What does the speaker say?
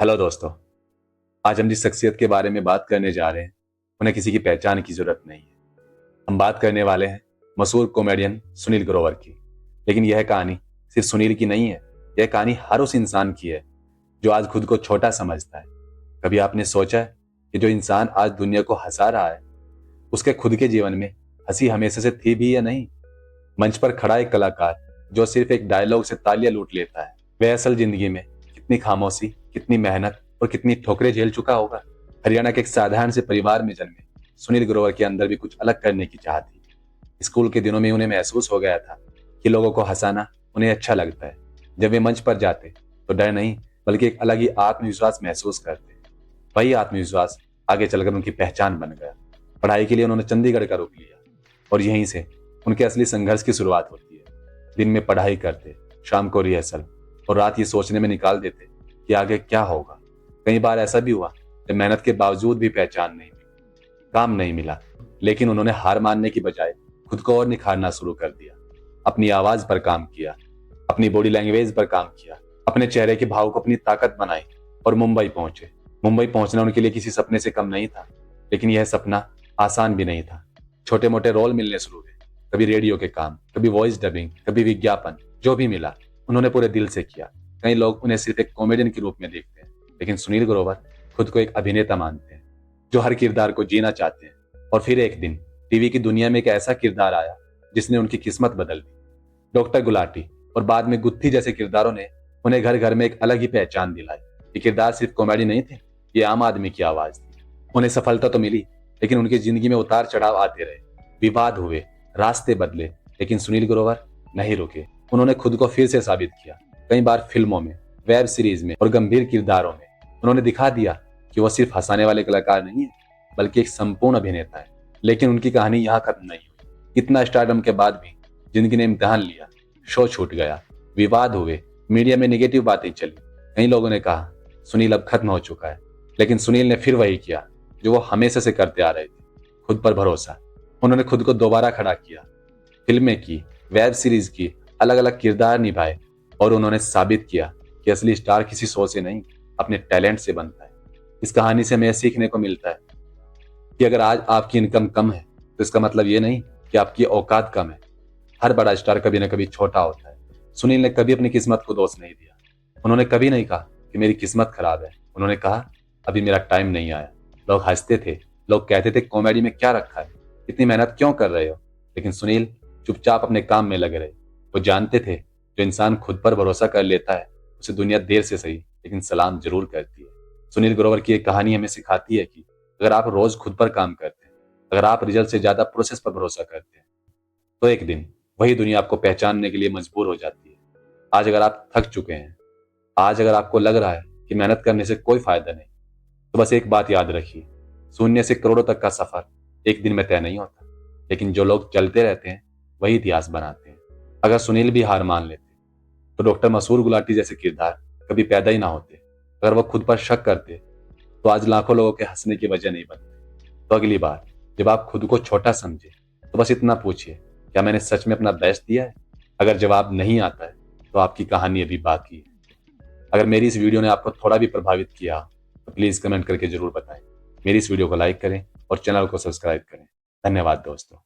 Hello दोस्तों। आज हम जिस शख्सियत के बारे में बात करने जा रहे हैं उन्हें किसी की पहचान की जरूरत नहीं है। हम बात करने वाले हैं मशहूर कॉमेडियन सुनील ग्रोवर की। लेकिन यह कहानी सिर्फ सुनील की नहीं है, यह कहानी हर उस इंसान की है जो आज खुद को छोटा समझता है। कभी आपने सोचा है कि जो इंसान आज दुनिया को हंसा रहा है उसके खुद के जीवन में हंसी हमेशा से थी भी या नहीं? मंच पर खड़ा एक कलाकार जो सिर्फ एक डायलॉग से तालियां लूट लेता है, वह असल जिंदगी में कितनी खामोशी, कितनी मेहनत और कितनी ठोकरें झेल चुका होगा। हरियाणा के एक साधारण से परिवार में जन्मे सुनील ग्रोवर के अंदर भी कुछ अलग करने की चाह थी। स्कूल के दिनों में उन्हें महसूस हो गया था कि लोगों को हंसाना उन्हें अच्छा लगता है। जब वे मंच पर जाते तो डर नहीं बल्कि एक अलग ही आत्मविश्वास महसूस करते। वही आत्मविश्वास आगे चलकर उनकी पहचान बन गया। पढ़ाई के लिए उन्होंने चंडीगढ़ का रुख लिया और यहीं से उनके असली संघर्ष की शुरुआत होती है। दिन में पढ़ाई करते, शाम को रिहर्सल और रात ये सोचने में निकाल देते कि आगे क्या होगा। कई बार ऐसा भी हुआ जब मेहनत के बावजूद भी पहचान नहीं मिली, काम नहीं मिला, लेकिन उन्होंने हार मानने की बजाय खुद को और निखारना शुरू कर दिया। अपनी आवाज पर काम किया, अपनी बॉडी लैंग्वेज पर काम किया, अपने चेहरे के भाव को अपनी ताकत बनाई और मुंबई पहुंचे। मुंबई पहुंचना उनके लिए किसी सपने से कम नहीं था, लेकिन यह सपना आसान भी नहीं था। छोटे मोटे रोल मिलने शुरू हुए, कभी रेडियो के काम, कभी वॉइस डबिंग, कभी विज्ञापन। जो भी मिला उन्होंने पूरे दिल से किया। कई लोग उन्हें सिर्फ एक कॉमेडियन के रूप में देखते हैं, लेकिन सुनील ग्रोवर खुद को एक अभिनेता मानते हैं जो हर किरदार को जीना चाहते हैं। और फिर एक दिन टीवी की दुनिया में एक ऐसा किरदार आया जिसने उनकी किस्मत बदल दी। डॉक्टर गुलाटी और बाद में गुत्थी जैसे किरदारों ने उन्हें घर घर में एक अलग ही पहचान दिलाई। ये किरदार सिर्फ कॉमेडी नहीं थे, ये आम आदमी की आवाज थी। उन्हें सफलता तो मिली, लेकिन उनकी जिंदगी में उतार चढ़ाव आते रहे, विवाद हुए, रास्ते बदले, लेकिन सुनील ग्रोवर नहीं रुके। उन्होंने खुद को फिर से साबित किया। कई बार फिल्मों में, वेब सीरीज में और गंभीर किरदारों में उन्होंने दिखा दिया कि वो सिर्फ हंसाने वाले कलाकार नहीं है, बल्कि एक संपूर्ण अभिनेता है। लेकिन उनकी कहानी यहाँ खत्म नहीं हुई। इतना स्टारडम के बाद भी जिंदगी ने इम्तिहान लिया। शो छूट गया, विवाद हुए, मीडिया में नेगेटिव बातें चली। कई लोगों ने कहा सुनील अब खत्म हो चुका है, लेकिन सुनील ने फिर वही किया जो वो हमेशा से करते आ रहे थे, खुद पर भरोसा। उन्होंने खुद को दोबारा खड़ा किया, फिल्में की, वेब सीरीज की, अलग अलग किरदार निभाए और उन्होंने साबित किया कि असली स्टार किसी शो से नहीं, अपने टैलेंट से बनता है। इस कहानी से हमें सीखने को मिलता है कि अगर आज आपकी इनकम कम है तो इसका मतलब ये नहीं कि आपकी औकात कम है। हर बड़ा स्टार कभी ना कभी छोटा होता है। सुनील ने कभी अपनी किस्मत को दोष नहीं दिया। उन्होंने कभी नहीं कहा कि मेरी किस्मत खराब है। उन्होंने कहा अभी मेरा टाइम नहीं आया। लोग हंसते थे, लोग कहते थे कॉमेडी में क्या रखा है, इतनी मेहनत क्यों कर रहे हो, लेकिन सुनील चुपचाप अपने काम में लगे रहे। वो जानते थे जो इंसान खुद पर भरोसा कर लेता है उसे दुनिया देर से सही लेकिन सलाम जरूर करती है। सुनील ग्रोवर की एक कहानी हमें सिखाती है कि अगर आप रोज खुद पर काम करते हैं, अगर आप रिजल्ट से ज्यादा प्रोसेस पर भरोसा करते हैं, तो एक दिन वही दुनिया आपको पहचानने के लिए मजबूर हो जाती है। आज अगर आप थक चुके हैं, आज अगर आपको लग रहा है कि मेहनत करने से कोई फायदा नहीं, तो बस एक बात याद रखिए, शून्य से करोड़ों तक का सफर एक दिन में तय नहीं होता, लेकिन जो लोग चलते रहते हैं वही इतिहास बनाते हैं। अगर सुनील भी हार मान लेते तो डॉक्टर मशहूर गुलाटी जैसे किरदार कभी पैदा ही ना होते। अगर वो खुद पर शक करते तो आज लाखों लोगों के हंसने की वजह नहीं बनती। तो अगली बार जब आप खुद को छोटा समझे तो बस इतना पूछिए, क्या मैंने सच में अपना बेस्ट दिया है? अगर जवाब नहीं आता है तो आपकी कहानी अभी बाकी है। अगर मेरी इस वीडियो ने आपको थोड़ा भी प्रभावित किया तो प्लीज कमेंट करके जरूर बताएं। मेरी इस वीडियो को लाइक करें और चैनल को सब्सक्राइब करें। धन्यवाद दोस्तों।